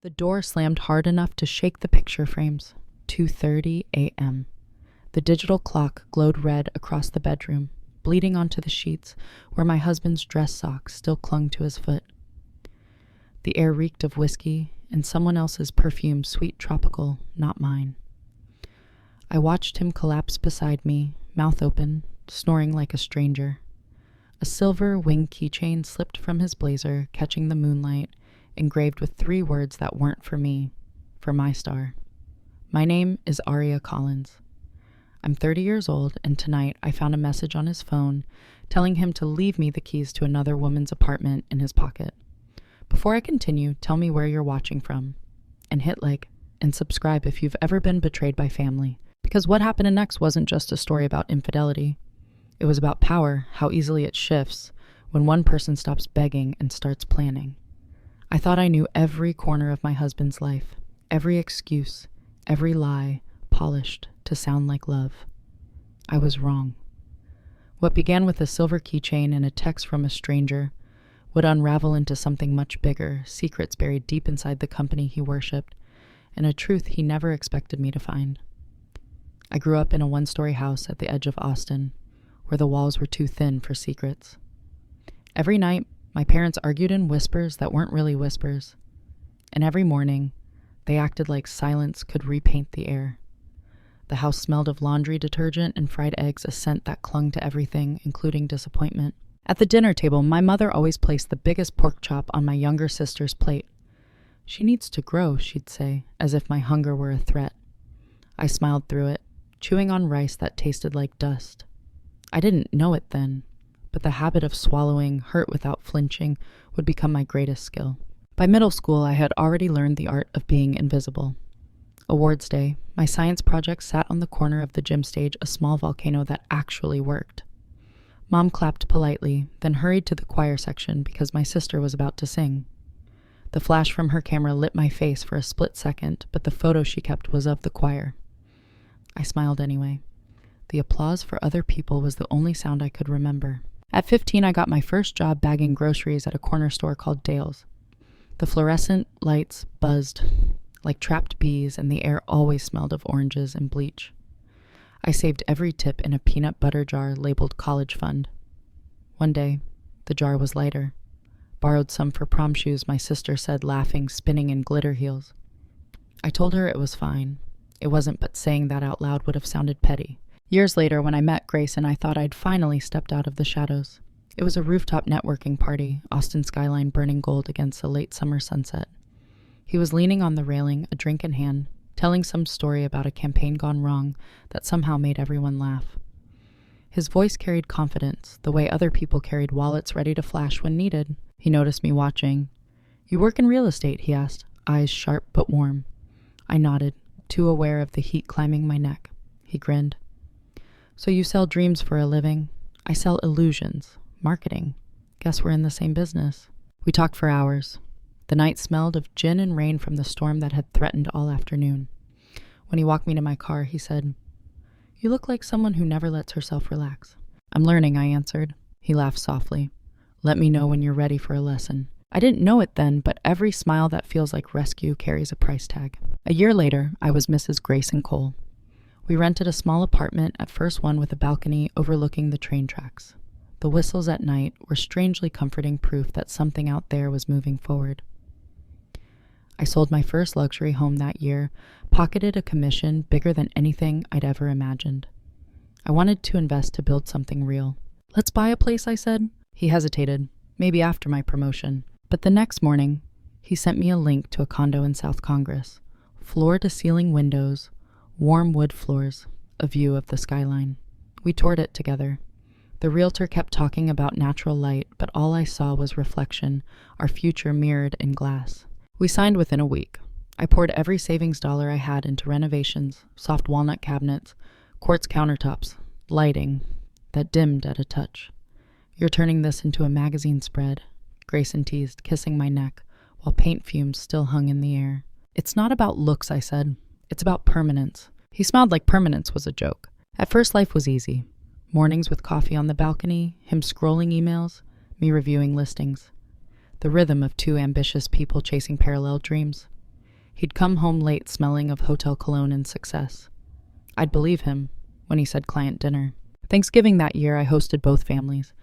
The door slammed hard enough to shake the picture frames. 2:30 a.m. The digital clock glowed red across the bedroom, bleeding onto the sheets where my husband's dress socks still clung to his foot. The air reeked of whiskey and someone else's perfume, sweet tropical, not mine. I watched him collapse beside me, mouth open, snoring like a stranger. A silver wing keychain slipped from his blazer, catching the moonlight, engraved with 3 words that weren't for me, for my star. My name is Aria Collins. I'm 30 years old, and tonight I found a message on his phone telling him to leave me the keys to another woman's apartment in his pocket. Before I continue, tell me where you're watching from, and hit like and subscribe if you've ever been betrayed by family, because what happened next wasn't just a story about infidelity. It was about power, how easily it shifts when one person stops begging and starts planning. I thought I knew every corner of my husband's life, every excuse, every lie, polished to sound like love. I was wrong. What began with a silver keychain and a text from a stranger would unravel into something much bigger, secrets buried deep inside the company he worshipped, and a truth he never expected me to find. I grew up in a 1-story house at the edge of Austin, where the walls were too thin for secrets. Every night, my parents argued in whispers that weren't really whispers, and every morning, they acted like silence could repaint the air. The house smelled of laundry detergent and fried eggs, a scent that clung to everything, including disappointment. At the dinner table, my mother always placed the biggest pork chop on my younger sister's plate. "She needs to grow," she'd say, as if my hunger were a threat. I smiled through it, chewing on rice that tasted like dust. I didn't know it then, but the habit of swallowing, hurt without flinching, would become my greatest skill. By middle school, I had already learned the art of being invisible. Awards day, my science project sat on the corner of the gym stage, a small volcano that actually worked. Mom clapped politely, then hurried to the choir section because my sister was about to sing. The flash from her camera lit my face for a split second, but the photo she kept was of the choir. I smiled anyway. The applause for other people was the only sound I could remember. At 15, I got my first job bagging groceries at a corner store called Dale's. The fluorescent lights buzzed like trapped bees, and the air always smelled of oranges and bleach. I saved every tip in a peanut butter jar labeled college fund. One day, the jar was lighter. Borrowed some for prom shoes, my sister said, laughing, spinning in glitter heels. I told her it was fine. It wasn't, but saying that out loud would have sounded petty. Years later, when I met Grayson, I thought I'd finally stepped out of the shadows. It was a rooftop networking party, Austin skyline burning gold against a late summer sunset. He was leaning on the railing, a drink in hand, telling some story about a campaign gone wrong that somehow made everyone laugh. His voice carried confidence, the way other people carried wallets ready to flash when needed. He noticed me watching. "You work in real estate?" he asked, eyes sharp but warm. I nodded, too aware of the heat climbing my neck. He grinned. "So you sell dreams for a living?" "I sell illusions. Marketing. Guess we're in the same business." We talked for hours. The night smelled of gin and rain from the storm that had threatened all afternoon. When he walked me to my car, he said, "You look like someone who never lets herself relax." "I'm learning," I answered. He laughed softly. "Let me know when you're ready for a lesson." I didn't know it then, but every smile that feels like rescue carries a price tag. A year later, I was Mrs. Grayson Cole. We rented a small apartment, at first one with a balcony overlooking the train tracks. The whistles at night were strangely comforting proof that something out there was moving forward. I sold my first luxury home that year, pocketed a commission bigger than anything I'd ever imagined. I wanted to invest to build something real. "Let's buy a place," I said. He hesitated, maybe after my promotion. But the next morning, he sent me a link to a condo in South Congress. Floor-to-ceiling windows, warm wood floors, a view of the skyline. We toured it together. The realtor kept talking about natural light, but all I saw was reflection, our future mirrored in glass. We signed within a week. I poured every savings dollar I had into renovations, soft walnut cabinets, quartz countertops, lighting that dimmed at a touch. "You're turning this into a magazine spread," Grayson teased, kissing my neck, while paint fumes still hung in the air. "It's not about looks," I said. "It's about permanence." He smiled like permanence was a joke. At first, life was easy. Mornings with coffee on the balcony, him scrolling emails, me reviewing listings. The rhythm of 2 ambitious people chasing parallel dreams. He'd come home late smelling of hotel cologne and success. I'd believe him when he said client dinner. Thanksgiving that year, I hosted both families.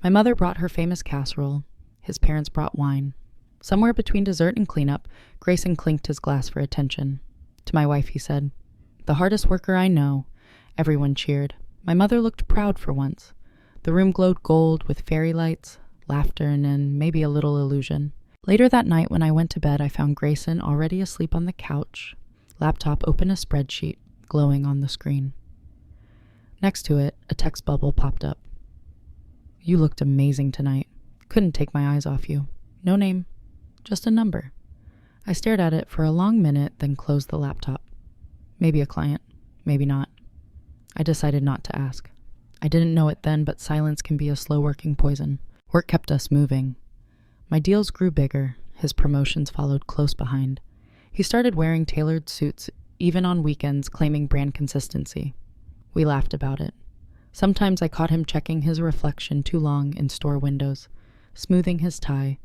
My mother brought her famous casserole. His parents brought wine. Somewhere between dessert and cleanup, Grayson clinked his glass for attention. To my wife, he said, "The hardest worker I know." Everyone cheered. My mother looked proud for once. The room glowed gold with fairy lights, laughter, and then maybe a little illusion. Later that night, when I went to bed, I found Grayson already asleep on the couch, laptop open a spreadsheet, glowing on the screen. Next to it, a text bubble popped up. "You looked amazing tonight. Couldn't take my eyes off you. No name, just a number." I stared at it for a long minute, then closed the laptop. Maybe a client, maybe not. I decided not to ask. I didn't know it then, but silence can be a slow-working poison. Work kept us moving. My deals grew bigger. His promotions followed close behind. He started wearing tailored suits, even on weekends, claiming brand consistency. We laughed about it. Sometimes I caught him checking his reflection too long in store windows, smoothing his tie,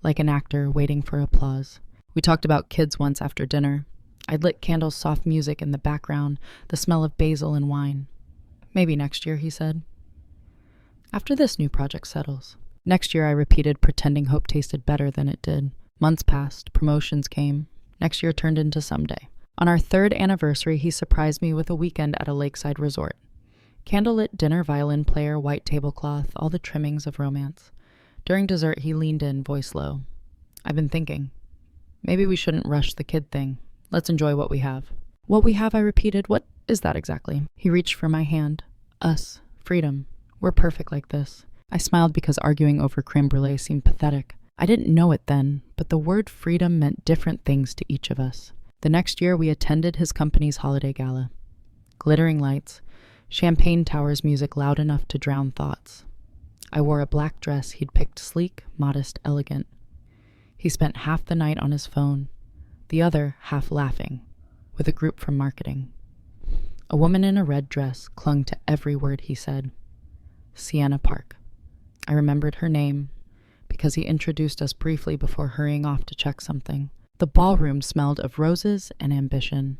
like an actor waiting for applause. We talked about kids once after dinner. I'd lit candles, soft music in the background, the smell of basil and wine. "Maybe next year," he said. "After this new project settles." Next year, I repeated, pretending hope tasted better than it did. Months passed, promotions came. Next year turned into someday. On our 3rd anniversary, he surprised me with a weekend at a lakeside resort. Candlelit dinner, violin player, white tablecloth, all the trimmings of romance. During dessert, he leaned in, voice low. "I've been thinking. Maybe we shouldn't rush the kid thing. Let's enjoy what we have." "What we have," I repeated. "What is that exactly?" He reached for my hand. "Us. Freedom. We're perfect like this." I smiled because arguing over creme brulee seemed pathetic. I didn't know it then, but the word freedom meant different things to each of us. The next year, we attended his company's holiday gala. Glittering lights, champagne towers, music loud enough to drown thoughts. I wore a black dress he'd picked, sleek, modest, elegant. He spent half the night on his phone, the other half laughing, with a group from marketing. A woman in a red dress clung to every word he said. Sienna Park. I remembered her name because he introduced us briefly before hurrying off to check something. The ballroom smelled of roses and ambition.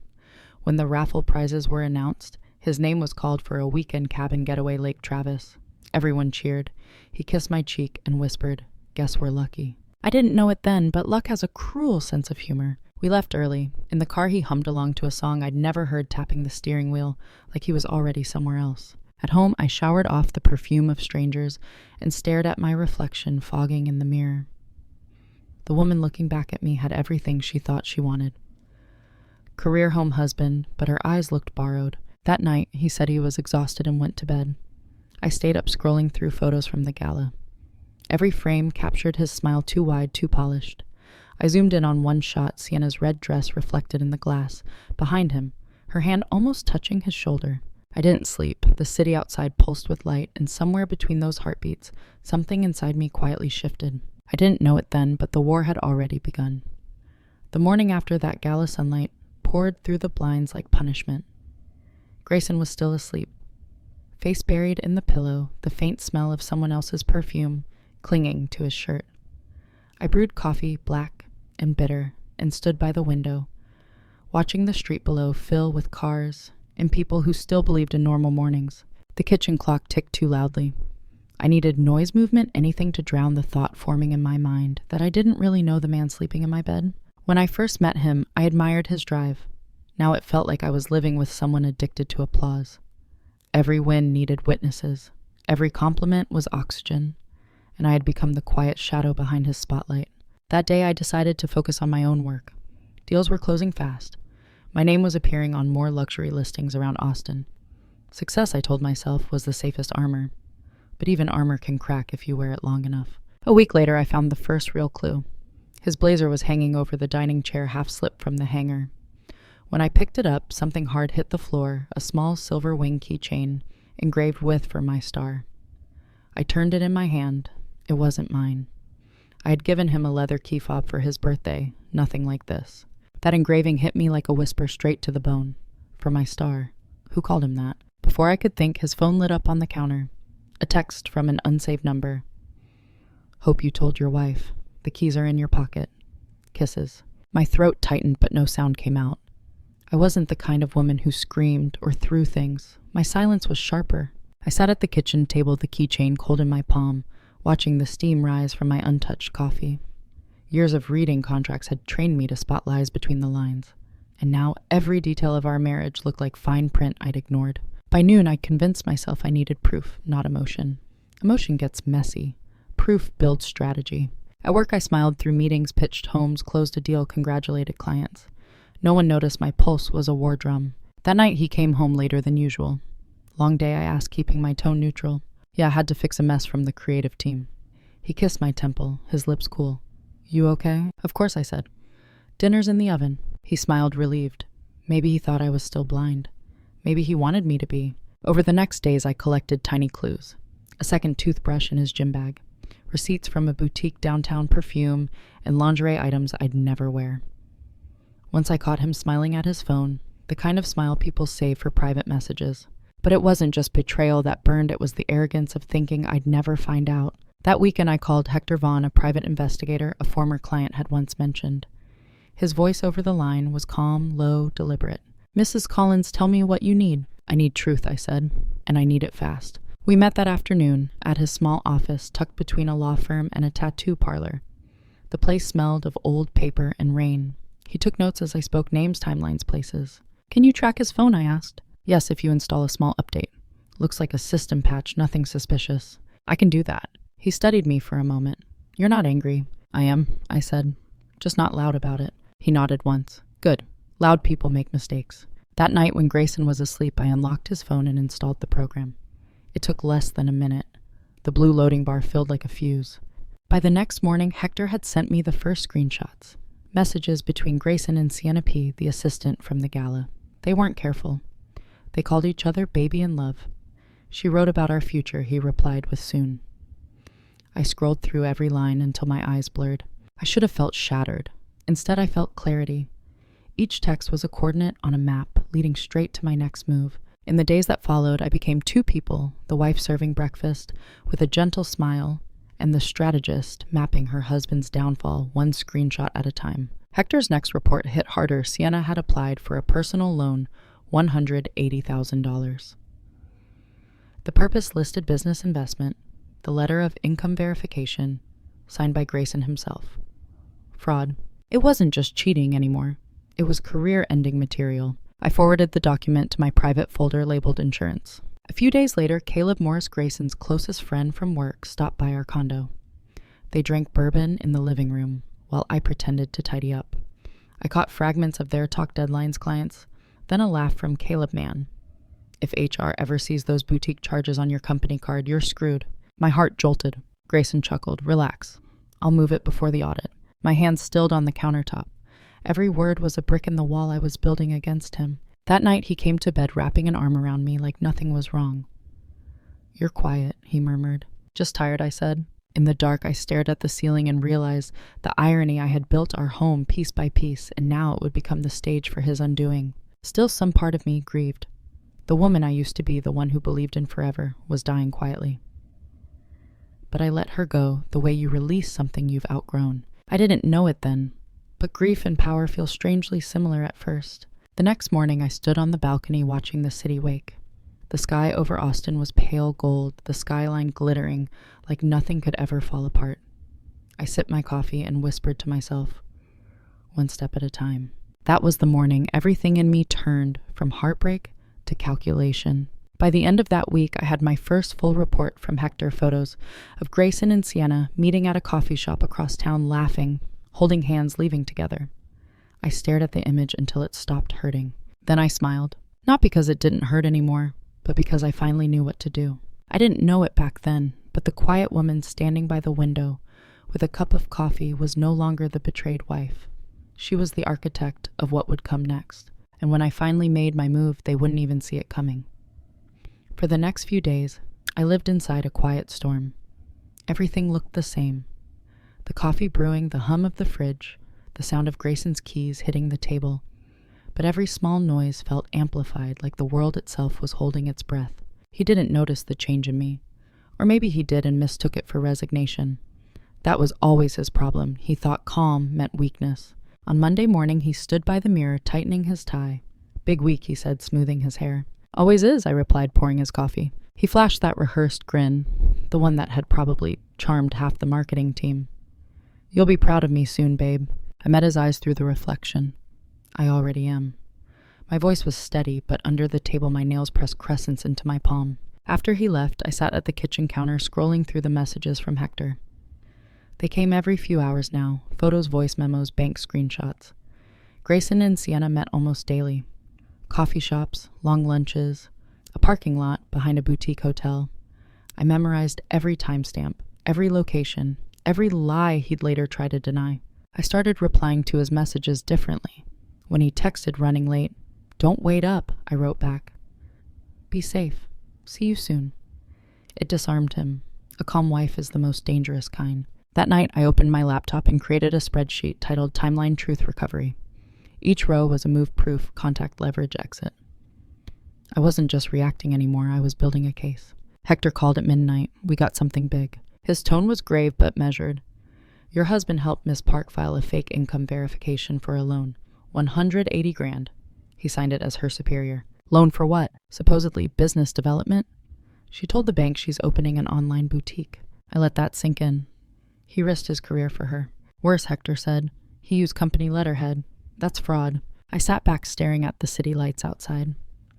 When the raffle prizes were announced, his name was called for a weekend cabin getaway Lake Travis. Everyone cheered. He kissed my cheek and whispered, "Guess we're lucky." I didn't know it then, but luck has a cruel sense of humor. We left early. In the car, he hummed along to a song I'd never heard, tapping the steering wheel like he was already somewhere else. At home, I showered off the perfume of strangers and stared at my reflection fogging in the mirror. The woman looking back at me had everything she thought she wanted. Career home husband, but her eyes looked borrowed. That night, he said he was exhausted and went to bed. I stayed up scrolling through photos from the gala. Every frame captured his smile too wide, too polished. I zoomed in on one shot, Sienna's red dress reflected in the glass, behind him, her hand almost touching his shoulder. I didn't sleep. The city outside pulsed with light, and somewhere between those heartbeats, something inside me quietly shifted. I didn't know it then, but the war had already begun. The morning after, that gala sunlight poured through the blinds like punishment. Grayson was still asleep, face buried in the pillow, the faint smell of someone else's perfume clinging to his shirt. I brewed coffee, black and bitter, and stood by the window, watching the street below fill with cars and people who still believed in normal mornings. The kitchen clock ticked too loudly. I needed noise, movement, anything to drown the thought forming in my mind that I didn't really know the man sleeping in my bed. When I first met him, I admired his drive. Now it felt like I was living with someone addicted to applause. Every win needed witnesses. Every compliment was oxygen, and I had become the quiet shadow behind his spotlight. That day, I decided to focus on my own work. Deals were closing fast. My name was appearing on more luxury listings around Austin. Success, I told myself, was the safest armor. But even armor can crack if you wear it long enough. A week later, I found the first real clue. His blazer was hanging over the dining chair, half slipped from the hanger. When I picked it up, something hard hit the floor, a small silver wing keychain, engraved with for my star. I turned it in my hand. It wasn't mine. I had given him a leather key fob for his birthday, nothing like this. That engraving hit me like a whisper straight to the bone. For my star. Who called him that? Before I could think, his phone lit up on the counter. A text from an unsaved number. "Hope you told your wife. The keys are in your pocket. Kisses." My throat tightened, but no sound came out. I wasn't the kind of woman who screamed or threw things. My silence was sharper. I sat at the kitchen table, the keychain cold in my palm, watching the steam rise from my untouched coffee. Years of reading contracts had trained me to spot lies between the lines, and now every detail of our marriage looked like fine print I'd ignored. By noon, I convinced myself I needed proof, not emotion. Emotion gets messy. Proof builds strategy. At work, I smiled through meetings, pitched homes, closed a deal, congratulated clients. No one noticed my pulse was a war drum. That night, he came home later than usual. Long day, I asked, keeping my tone neutral. Yeah, I had to fix a mess from the creative team. He kissed my temple, his lips cool. You okay? Of course, I said. Dinner's in the oven. He smiled, relieved. Maybe he thought I was still blind. Maybe he wanted me to be. Over the next days, I collected tiny clues. A second toothbrush in his gym bag. Receipts from a boutique downtown perfume, and lingerie items I'd never wear. Once I caught him smiling at his phone, the kind of smile people save for private messages. But it wasn't just betrayal that burned, it was the arrogance of thinking I'd never find out. That weekend I called Hector Vaughn, a private investigator a former client had once mentioned. His voice over the line was calm, low, deliberate. Mrs. Collins, tell me what you need. I need truth, I said, and I need it fast. We met that afternoon at his small office tucked between a law firm and a tattoo parlor. The place smelled of old paper and rain. He took notes as I spoke names, timelines, places. Can you track his phone, I asked. Yes, if you install a small update. Looks like a system patch, nothing suspicious. I can do that. He studied me for a moment. You're not angry. I am, I said. Just not loud about it. He nodded once. Good. Loud people make mistakes. That night when Grayson was asleep, I unlocked his phone and installed the program. It took less than a minute. The blue loading bar filled like a fuse. By the next morning, Hector had sent me the first screenshots. Messages between Grayson and Sienna P., the assistant from the gala. They weren't careful. They called each other baby and love. She wrote about our future, he replied with soon. I scrolled through every line until my eyes blurred. I should have felt shattered. Instead, I felt clarity. Each text was a coordinate on a map, leading straight to my next move. In the days that followed, I became two people, the wife serving breakfast with a gentle smile, and the strategist mapping her husband's downfall one screenshot at a time. Hector's next report hit harder. Sienna had applied for a personal loan, $180,000. The purpose listed business investment, the letter of income verification, signed by Grayson himself. Fraud. It wasn't just cheating anymore. It was career-ending material. I forwarded the document to my private folder labeled insurance. A few days later, Caleb Morris Grayson's closest friend from work stopped by our condo. They drank bourbon in the living room, while I pretended to tidy up. I caught fragments of their talk deadlines clients, then a laugh from Caleb Man. If HR ever sees those boutique charges on your company card, you're screwed. My heart jolted. Grayson chuckled. Relax. I'll move it before the audit. My hands stilled on the countertop. Every word was a brick in the wall I was building against him. That night he came to bed wrapping an arm around me like nothing was wrong. You're quiet, he murmured. Just tired, I said. In the dark, I stared at the ceiling and realized the irony. I had built our home piece by piece, and now it would become the stage for his undoing. Still, some part of me grieved. The woman I used to be, the one who believed in forever, was dying quietly. But I let her go the way you release something you've outgrown. I didn't know it then, but grief and power feel strangely similar at first. The next morning, I stood on the balcony watching the city wake. The sky over Austin was pale gold, the skyline glittering like nothing could ever fall apart. I sipped my coffee and whispered to myself, one step at a time. That was the morning everything in me turned from heartbreak to calculation. By the end of that week, I had my first full report from Hector, photos of Grayson and Sienna meeting at a coffee shop across town, laughing, holding hands, leaving together. I stared at the image until it stopped hurting. Then I smiled, not because it didn't hurt anymore, but because I finally knew what to do. I didn't know it back then, but the quiet woman standing by the window with a cup of coffee was no longer the betrayed wife. She was the architect of what would come next, and when I finally made my move, they wouldn't even see it coming. For the next few days, I lived inside a quiet storm. Everything looked the same. The coffee brewing, the hum of the fridge, the sound of Grayson's keys hitting the table. But every small noise felt amplified, like the world itself was holding its breath. He didn't notice the change in me. Or maybe he did and mistook it for resignation. That was always his problem. He thought calm meant weakness. On Monday morning, he stood by the mirror, tightening his tie. "Big week," he said, smoothing his hair. "Always is," I replied, pouring his coffee. He flashed that rehearsed grin, the one that had probably charmed half the marketing team. "You'll be proud of me soon, babe." I met his eyes through the reflection. "I already am." My voice was steady, but under the table my nails pressed crescents into my palm. After he left, I sat at the kitchen counter scrolling through the messages from Hector. They came every few hours now, photos, voice memos, bank screenshots. Grayson and Sienna met almost daily. Coffee shops, long lunches, a parking lot behind a boutique hotel. I memorized every timestamp, every location, every lie he'd later try to deny. I started replying to his messages differently. When he texted running late, "Don't wait up," I wrote back. "Be safe. See you soon." It disarmed him. A calm wife is the most dangerous kind. That night, I opened my laptop and created a spreadsheet titled Timeline Truth Recovery. Each row was a move-proof contact leverage exit. I wasn't just reacting anymore, I was building a case. Hector called at midnight. We got something big. His tone was grave but measured. "Your husband helped Miss Park file a fake income verification for a loan. 180 grand. He signed it as her superior. Loan for what? Supposedly business development? She told the bank she's opening an online boutique. I let that sink in. He risked his career for her. Worse, Hector said. He used company letterhead. That's fraud. I sat back staring at the city lights outside.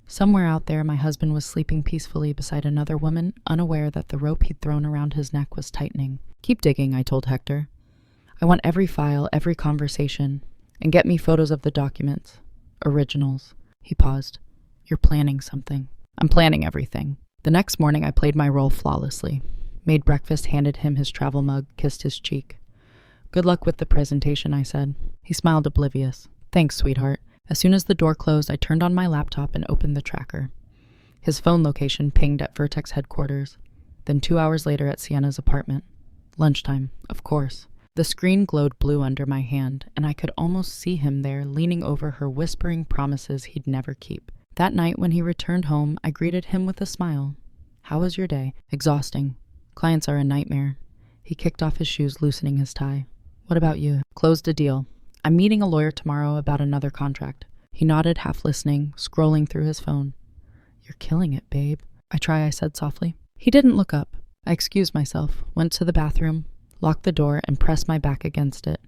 Somewhere out there, my husband was sleeping peacefully beside another woman, unaware that the rope he'd thrown around his neck was tightening. "Keep digging," I told Hector. "I want every file, every conversation, and get me photos of the documents. Originals." He paused. "You're planning something." "I'm planning everything." The next morning, I played my role flawlessly. Made breakfast, handed him his travel mug, kissed his cheek. "Good luck with the presentation," I said. He smiled oblivious. "Thanks, sweetheart." As soon as the door closed, I turned on my laptop and opened the tracker. His phone location pinged at Vertex headquarters, then 2 hours later at Sienna's apartment. Lunchtime, of course. The screen glowed blue under my hand, and I could almost see him there, leaning over her, whispering promises he'd never keep. That night, when he returned home, I greeted him with a smile. "How was your day?" "Exhausting. Clients are a nightmare." He kicked off his shoes, loosening his tie. "What about you?" "Closed a deal. I'm meeting a lawyer tomorrow about another contract." He nodded, half listening, scrolling through his phone. "You're killing it, babe." I said softly. He didn't look up. I excused myself, went to the bathroom, locked the door, and pressed my back against it.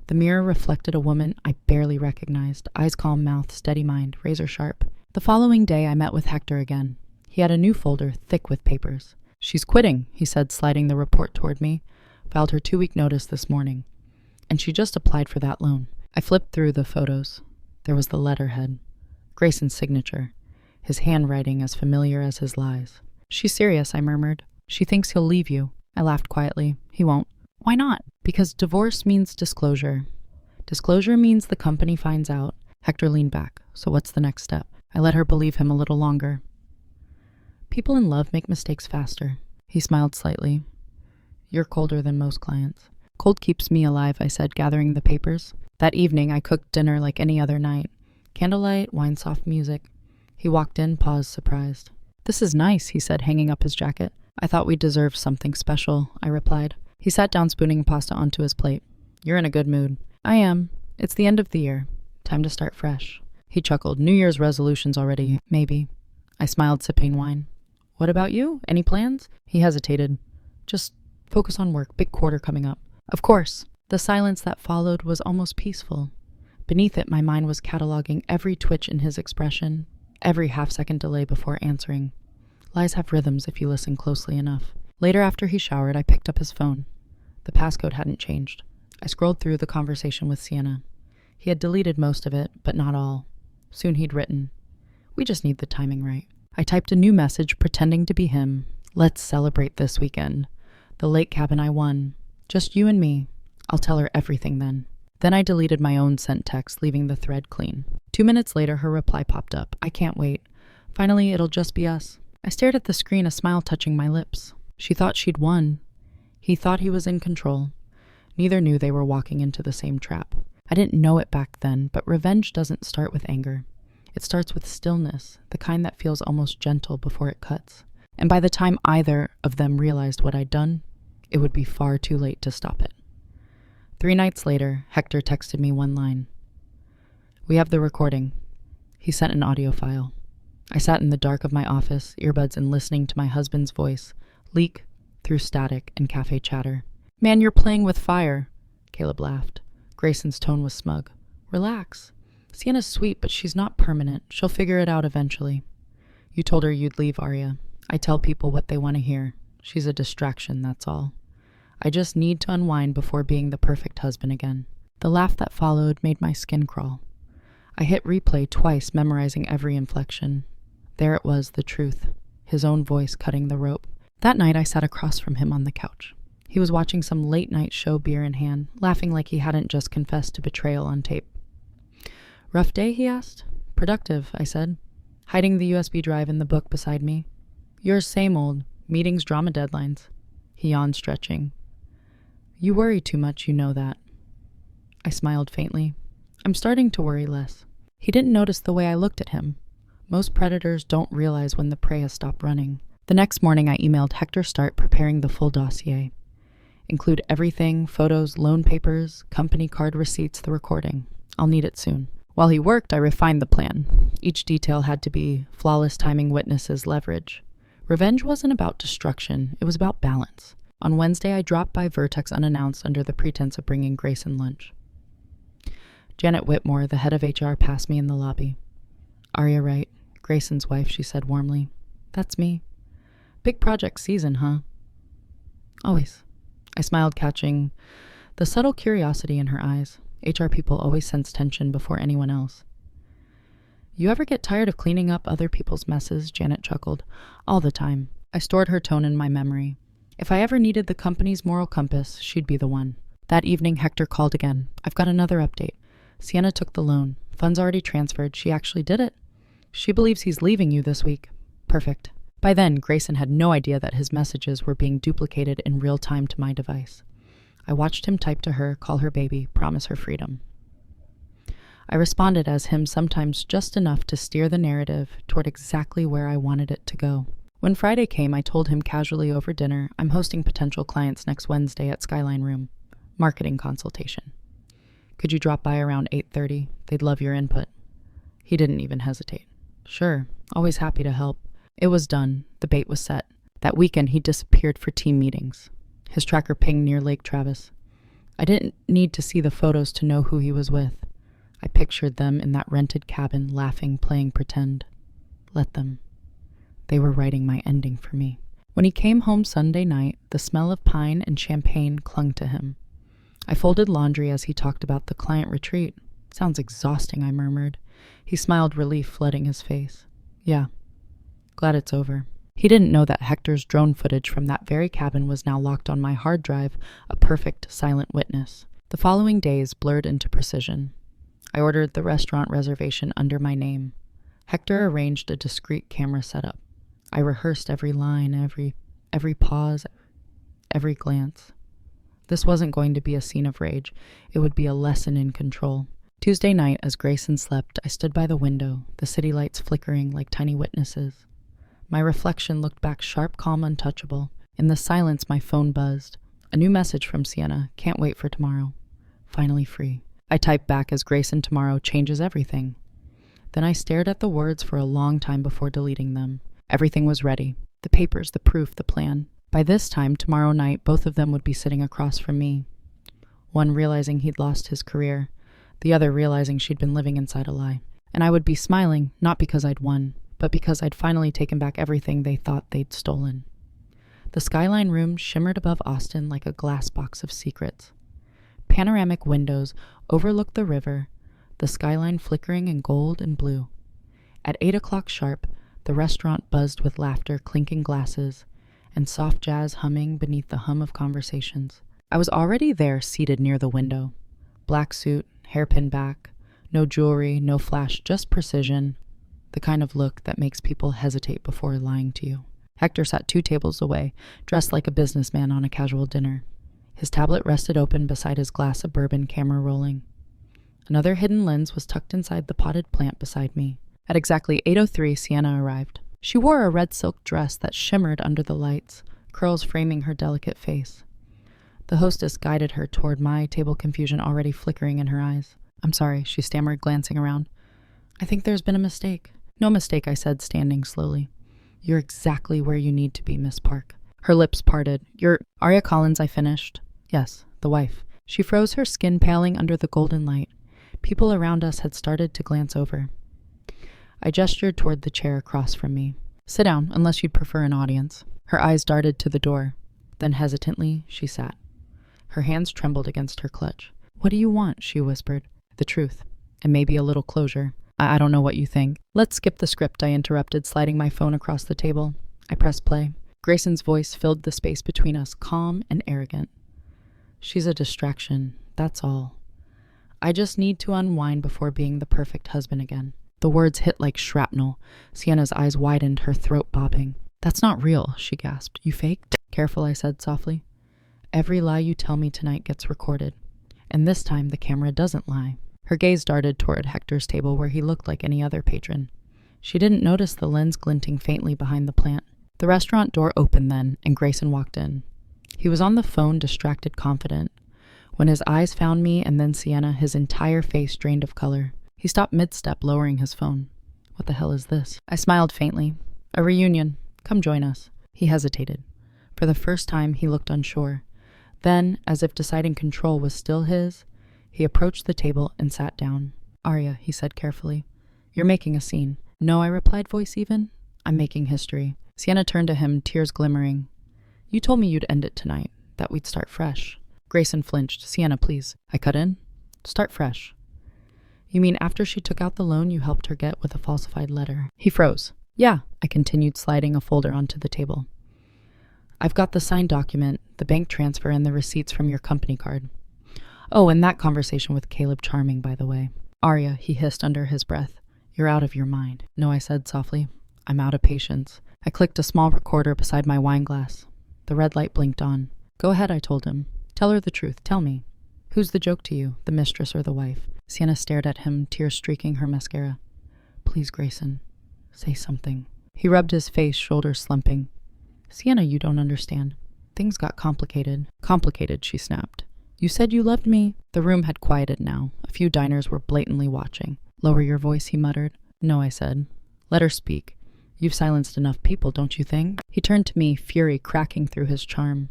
The mirror reflected a woman I barely recognized, eyes calm, mouth steady, mind razor sharp. The following day, I met with Hector again. He had a new folder, thick with papers. "She's quitting," he said, sliding the report toward me. "Filed her 2-week notice this morning. And she just applied for that loan." I flipped through the photos. There was the letterhead. Grayson's signature. His handwriting as familiar as his lies. "She's serious," I murmured. "She thinks he'll leave you." I laughed quietly. "He won't." "Why not?" "Because divorce means disclosure. Disclosure means the company finds out." Hector leaned back. "So what's the next step?" I let her believe him a little longer. "People in love make mistakes faster." He smiled slightly. "You're colder than most clients." "Cold keeps me alive," I said, gathering the papers. That evening, I cooked dinner like any other night. Candlelight, wine-soft music. He walked in, paused, surprised. "This is nice," he said, hanging up his jacket. "I thought we deserved something special," I replied. He sat down, spooning pasta onto his plate. "You're in a good mood." "I am. It's the end of the year. Time to start fresh." He chuckled. "New Year's resolutions already, maybe." I smiled, sipping wine. "What about you? Any plans?" He hesitated. "Just focus on work. Big quarter coming up." "Of course." The silence that followed was almost peaceful. Beneath it, my mind was cataloging every twitch in his expression, every half-second delay before answering. Lies have rhythms if you listen closely enough. Later, after he showered, I picked up his phone. The passcode hadn't changed. I scrolled through the conversation with Sienna. He had deleted most of it, but not all. Soon he'd written, "We just need the timing right." I typed a new message, pretending to be him. "Let's celebrate this weekend. The lake cabin I won. Just you and me. I'll tell her everything then." Then I deleted my own sent text, leaving the thread clean. 2 minutes later, her reply popped up. "I can't wait. Finally, it'll just be us." I stared at the screen, a smile touching my lips. She thought she'd won. He thought he was in control. Neither knew they were walking into the same trap. I didn't know it back then, but revenge doesn't start with anger. It starts with stillness, the kind that feels almost gentle before it cuts. And by the time either of them realized what I'd done, it would be far too late to stop it. 3 nights later, Hector texted me one line. "We have the recording." He sent an audio file. I sat in the dark of my office, earbuds in, listening to my husband's voice leak through static and cafe chatter. "Man, you're playing with fire." Caleb laughed. Grayson's tone was smug. "Relax. Sienna's sweet, but she's not permanent. She'll figure it out eventually." "You told her you'd leave, Aria. I tell people what they want to hear. She's a distraction, that's all. I just need to unwind before being the perfect husband again." The laugh that followed made my skin crawl. I hit replay twice, memorizing every inflection. There it was, the truth. His own voice cutting the rope. That night I sat across from him on the couch. He was watching some late-night show, beer in hand, laughing like he hadn't just confessed to betrayal on tape. "Rough day?" he asked. "Productive," I said, hiding the USB drive in the book beside me. "Yours, same old. Meetings, drama, deadlines." He yawned, stretching. "You worry too much, you know that." I smiled faintly. "I'm starting to worry less." He didn't notice the way I looked at him. Most predators don't realize when the prey has stopped running. The next morning I emailed Hector Start preparing the full dossier. Include everything, photos, loan papers, company card receipts, the recording. I'll need it soon. While he worked, I refined the plan. Each detail had to be flawless timing, witnesses, leverage. Revenge wasn't about destruction, it was about balance. On Wednesday, I dropped by Vertex unannounced under the pretense of bringing Grayson lunch. Janet Whitmore, the head of HR, passed me in the lobby. "Aria Wright, Grayson's wife," she said warmly. "That's me. Big project season, huh?" "Always." I smiled, catching the subtle curiosity in her eyes. HR people always sense tension before anyone else. "You ever get tired of cleaning up other people's messes?" Janet chuckled. "All the time." I stored her tone in my memory. If I ever needed the company's moral compass, she'd be the one. That evening, Hector called again. "I've got another update. Sienna took the loan. Funds already transferred. She actually did it. She believes he's leaving you this week." "Perfect." By then, Grayson had no idea that his messages were being duplicated in real time to my device. I watched him type to her, call her baby, promise her freedom. I responded as him, sometimes just enough to steer the narrative toward exactly where I wanted it to go. When Friday came, I told him casually over dinner, "I'm hosting potential clients next Wednesday at Skyline Room. Marketing consultation. Could you drop by around 8:30? They'd love your input." He didn't even hesitate. "Sure, always happy to help." It was done. The bait was set. That weekend, he disappeared for team meetings. His tracker pinged near Lake Travis. I didn't need to see the photos to know who he was with. I pictured them in that rented cabin, laughing, playing pretend. Let them. They were writing my ending for me. When he came home Sunday night, the smell of pine and champagne clung to him. I folded laundry as he talked about the client retreat. "Sounds exhausting," I murmured. He smiled, relief flooding his face. "Yeah. Glad it's over." He didn't know that Hector's drone footage from that very cabin was now locked on my hard drive, a perfect silent witness. The following days blurred into precision. I ordered the restaurant reservation under my name. Hector arranged a discreet camera setup. I rehearsed every line, every pause, every glance. This wasn't going to be a scene of rage. It would be a lesson in control. Tuesday night, as Grayson slept, I stood by the window, the city lights flickering like tiny witnesses. My reflection looked back sharp, calm, untouchable. In the silence, my phone buzzed. A new message from Sienna. "Can't wait for tomorrow. Finally free." I typed back as Grayson tomorrow changes everything. Then I stared at the words for a long time before deleting them. Everything was ready. The papers, the proof, the plan. By this time, tomorrow night, both of them would be sitting across from me. One realizing he'd lost his career, the other realizing she'd been living inside a lie. And I would be smiling, not because I'd won, but because I'd finally taken back everything they thought they'd stolen. The Skyline Room shimmered above Austin like a glass box of secrets. Panoramic windows overlooked the river, the skyline flickering in gold and blue. At 8 o'clock sharp, the restaurant buzzed with laughter, clinking glasses, and soft jazz humming beneath the hum of conversations. I was already there, seated near the window. Black suit, hairpin back, no jewelry, no flash, just precision, the kind of look that makes people hesitate before lying to you. Hector sat 2 tables away, dressed like a businessman on a casual dinner. His tablet rested open beside his glass of bourbon, camera rolling. Another hidden lens was tucked inside the potted plant beside me. At exactly 8:03, Sienna arrived. She wore a red silk dress that shimmered under the lights, curls framing her delicate face. The hostess guided her toward my table, confusion already flickering in her eyes. I'm sorry, she stammered, glancing around. I think there's been a mistake. No mistake, I said, standing slowly. You're exactly where you need to be, Miss Park. Her lips parted. You're Aria Collins, I finished. Yes, the wife. She froze, her skin paling under the golden light. People around us had started to glance over. I gestured toward the chair across from me. Sit down, unless you'd prefer an audience. Her eyes darted to the door. Then hesitantly, she sat. Her hands trembled against her clutch. What do you want? She whispered. The truth. And maybe a little closure. I don't know what you think. Let's skip the script, I interrupted, sliding my phone across the table. I pressed play. Grayson's voice filled the space between us, calm and arrogant. She's a distraction, that's all. I just need to unwind before being the perfect husband again. The words hit like shrapnel. Sienna's eyes widened, her throat bobbing. That's not real, she gasped. You faked? Careful, I said softly. Every lie you tell me tonight gets recorded. And this time the camera doesn't lie. Her gaze darted toward Hector's table where he looked like any other patron. She didn't notice the lens glinting faintly behind the plant. The restaurant door opened then, and Grayson walked in. He was on the phone, distracted, confident. When his eyes found me and then Sienna, his entire face drained of color. He stopped mid-step, lowering his phone. What the hell is this? I smiled faintly. A reunion. Come join us. He hesitated. For the first time, he looked unsure. Then, as if deciding control was still his, he approached the table and sat down. Aria, he said carefully. You're making a scene. No, I replied, voice even. I'm making history. Sienna turned to him, tears glimmering. You told me you'd end it tonight, that we'd start fresh. Grayson flinched. Sienna, please. I cut in. Start fresh. You mean after she took out the loan you helped her get with a falsified letter? He froze. Yeah, I continued, sliding a folder onto the table. I've got the signed document, the bank transfer, and the receipts from your company card. Oh, and that conversation with Caleb Charming, by the way. Aria, he hissed under his breath. You're out of your mind. No, I said softly. I'm out of patience. I clicked a small recorder beside my wine glass. The red light blinked on. Go ahead, I told him. Tell her the truth. Tell me. Who's the joke to you, the mistress or the wife? Sienna stared at him, tears streaking her mascara. Please, Grayson. Say something. He rubbed his face, shoulders slumping. Sienna, you don't understand. Things got complicated. Complicated, she snapped. You said you loved me. The room had quieted now. A few diners were blatantly watching. Lower your voice, he muttered. No, I said. Let her speak. You've silenced enough people, don't you think? He turned to me, fury cracking through his charm.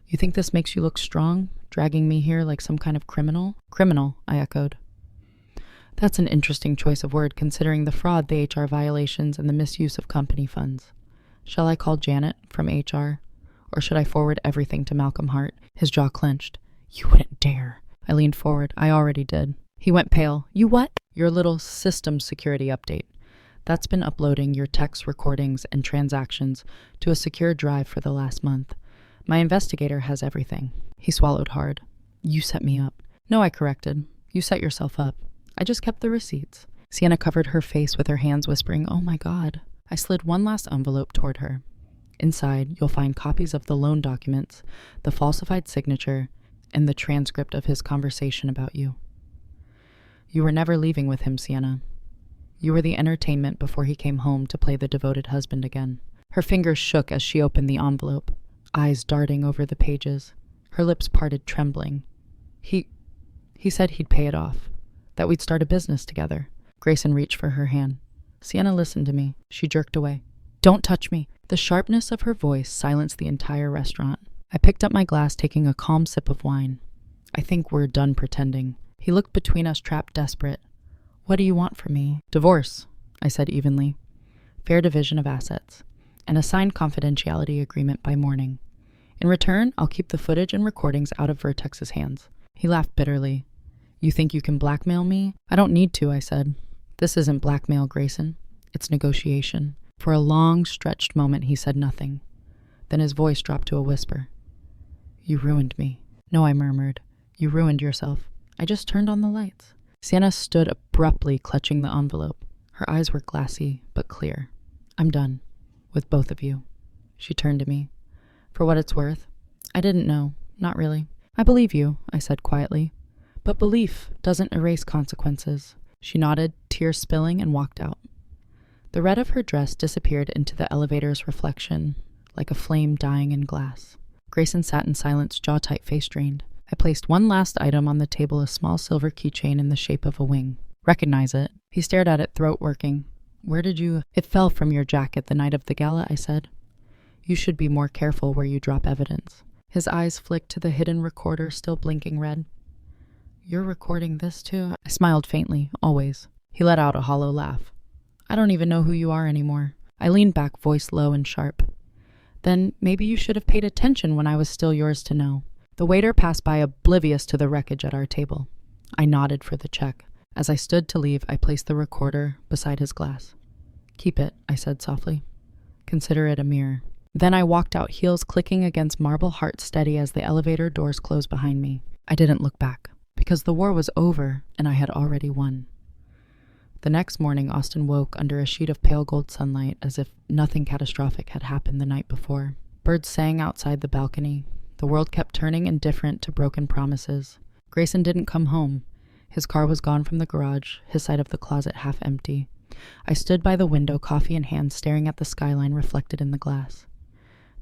You think this makes you look strong, dragging me here like some kind of criminal? Criminal, I echoed. That's an interesting choice of word, considering the fraud, the HR violations, and the misuse of company funds. Shall I call Janet from HR? Or should I forward everything to Malcolm Hart? His jaw clenched. You wouldn't dare. I leaned forward. I already did. He went pale. You what? Your little system security update. That's been uploading your text recordings and transactions to a secure drive for the last month. My investigator has everything. He swallowed hard. You set me up. No, I corrected. You set yourself up. I just kept the receipts. Sienna covered her face with her hands, whispering, Oh my God. I slid one last envelope toward her. Inside, you'll find copies of the loan documents, the falsified signature, and the transcript of his conversation about you. You were never leaving with him, Sienna. You were the entertainment before he came home to play the devoted husband again. Her fingers shook as she opened the envelope, eyes darting over the pages. Her lips parted, trembling. He said he'd pay it off, that we'd start a business together. Grayson reached for her hand. Sienna listened to me. She jerked away. Don't touch me. The sharpness of her voice silenced the entire restaurant. I picked up my glass, taking a calm sip of wine. I think we're done pretending. He looked between us, trapped, desperate. What do you want from me? Divorce, I said evenly. Fair division of assets. And a signed confidentiality agreement by morning. In return, I'll keep the footage and recordings out of Vertex's hands. He laughed bitterly. You think you can blackmail me? I don't need to, I said. This isn't blackmail, Grayson. It's negotiation. For a long, stretched moment, he said nothing. Then his voice dropped to a whisper. You ruined me. No, I murmured. You ruined yourself. I just turned on the lights. Sienna stood abruptly, clutching the envelope. Her eyes were glassy, but clear. I'm done. With both of you. She turned to me. For what it's worth, I didn't know. Not really. I believe you, I said quietly. But belief doesn't erase consequences. She nodded, tears spilling, and walked out. The red of her dress disappeared into the elevator's reflection, like a flame dying in glass. Grayson sat in silence, jaw tight, face strained. I placed one last item on the table, a small silver keychain in the shape of a wing. Recognize it? He stared at it, throat working. Where did you... It fell from your jacket the night of the gala, I said. You should be more careful where you drop evidence. His eyes flicked to the hidden recorder, still blinking red. You're recording this too? I smiled faintly, always. He let out a hollow laugh. I don't even know who you are anymore. I leaned back, voice low and sharp. Then maybe you should have paid attention when I was still yours to know. The waiter passed by, oblivious to the wreckage at our table. I nodded for the check. As I stood to leave, I placed the recorder beside his glass. Keep it, I said softly. Consider it a mirror. Then I walked out, heels clicking against marble, heart steady as the elevator doors closed behind me. I didn't look back, because the war was over and I had already won. The next morning, Austin woke under a sheet of pale gold sunlight as if nothing catastrophic had happened the night before. Birds sang outside the balcony. The world kept turning indifferent to broken promises. Grayson didn't come home. His car was gone from the garage, his side of the closet half empty. I stood by the window, coffee in hand, staring at the skyline reflected in the glass.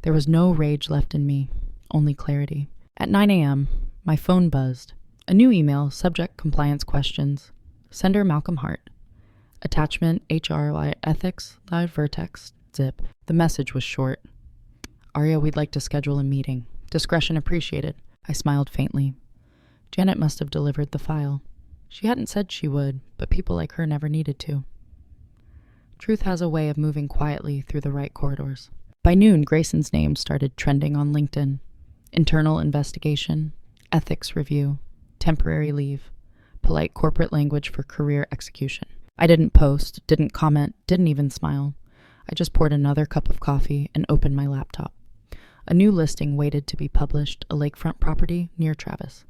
There was no rage left in me, only clarity. At 9 a.m., my phone buzzed. A new email, subject compliance questions. Sender Malcolm Hart. Attachment HR ethics, live vertex, zip. The message was short. Aria, we'd like to schedule a meeting. Discretion appreciated. I smiled faintly. Janet must have delivered the file. She hadn't said she would, but people like her never needed to. Truth has a way of moving quietly through the right corridors. By noon, Grayson's name started trending on LinkedIn. Internal investigation, ethics review, temporary leave, polite corporate language for career execution. I didn't post, didn't comment, didn't even smile. I just poured another cup of coffee and opened my laptop. A new listing waited to be published, a lakefront property near Travis.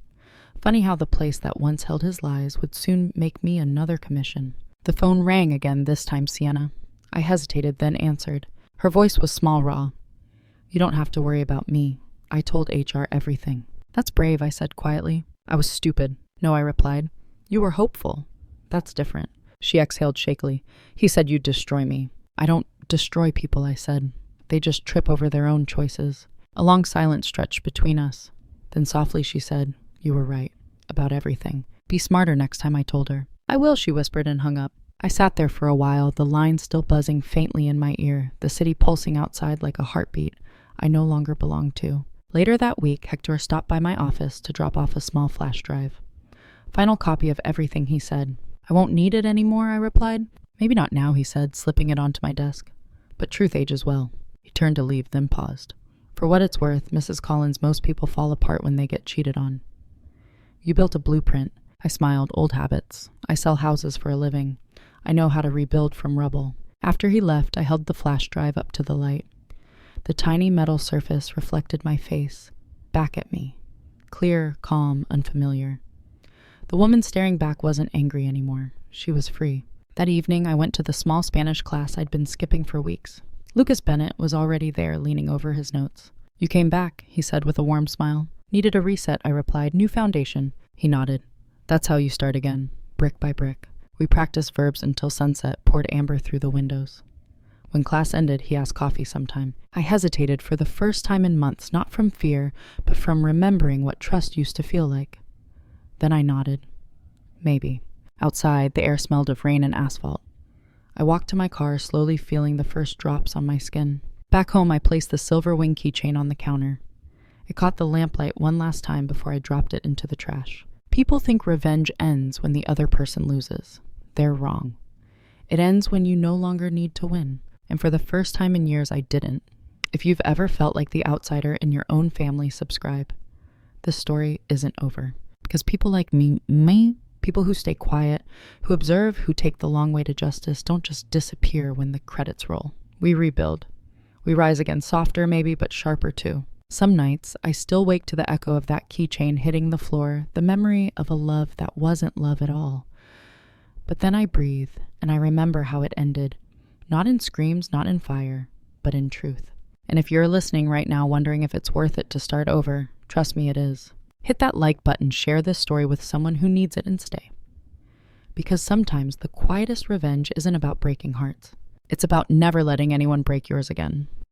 Funny how the place that once held his lies would soon make me another commission. The phone rang again, this time Sienna. I hesitated, then answered. Her voice was small, raw. You don't have to worry about me. I told HR everything. That's brave, I said quietly. I was stupid. No, I replied. You were hopeful. That's different. She exhaled shakily. He said you'd destroy me. I don't destroy people, I said. They just trip over their own choices. A long silence stretched between us. Then softly she said, You were right. About everything. Be smarter next time, I told her. I will, she whispered and hung up. I sat there for a while, the line still buzzing faintly in my ear, the city pulsing outside like a heartbeat I no longer belonged to. Later that week, Hector stopped by my office to drop off a small flash drive. Final copy of everything he said. I won't need it anymore, I replied. Maybe not now, he said, slipping it onto my desk. But truth ages well. He turned to leave, then paused. For what it's worth, Mrs. Collins, most people fall apart when they get cheated on. You built a blueprint. I smiled. Old habits. I sell houses for a living. I know how to rebuild from rubble. After he left, I held the flash drive up to the light. The tiny metal surface reflected my face, back at me. Clear, calm, unfamiliar. The woman staring back wasn't angry anymore. She was free. That evening, I went to the small Spanish class I'd been skipping for weeks. Lucas Bennett was already there, leaning over his notes. You came back, he said with a warm smile. Needed a reset, I replied. New foundation. He nodded. That's how you start again, brick by brick. We practiced verbs until sunset poured amber through the windows. When class ended, he asked coffee sometime. I hesitated for the first time in months, not from fear, but from remembering what trust used to feel like. Then I nodded. Maybe. Outside, the air smelled of rain and asphalt. I walked to my car, slowly feeling the first drops on my skin. Back home, I placed the silver wing keychain on the counter. It caught the lamplight one last time before I dropped it into the trash. People think revenge ends when the other person loses. They're wrong. It ends when you no longer need to win. And for the first time in years, I didn't. If you've ever felt like the outsider in your own family, subscribe. This story isn't over. Because people like me, people who stay quiet, who observe, who take the long way to justice, don't just disappear when the credits roll. We rebuild. We rise again, softer maybe, but sharper too. Some nights, I still wake to the echo of that keychain hitting the floor, the memory of a love that wasn't love at all. But then I breathe, and I remember how it ended. Not in screams, not in fire, but in truth. And if you're listening right now wondering if it's worth it to start over, trust me, it is. Hit that like button, share this story with someone who needs it, and stay. Because sometimes the quietest revenge isn't about breaking hearts. It's about never letting anyone break yours again.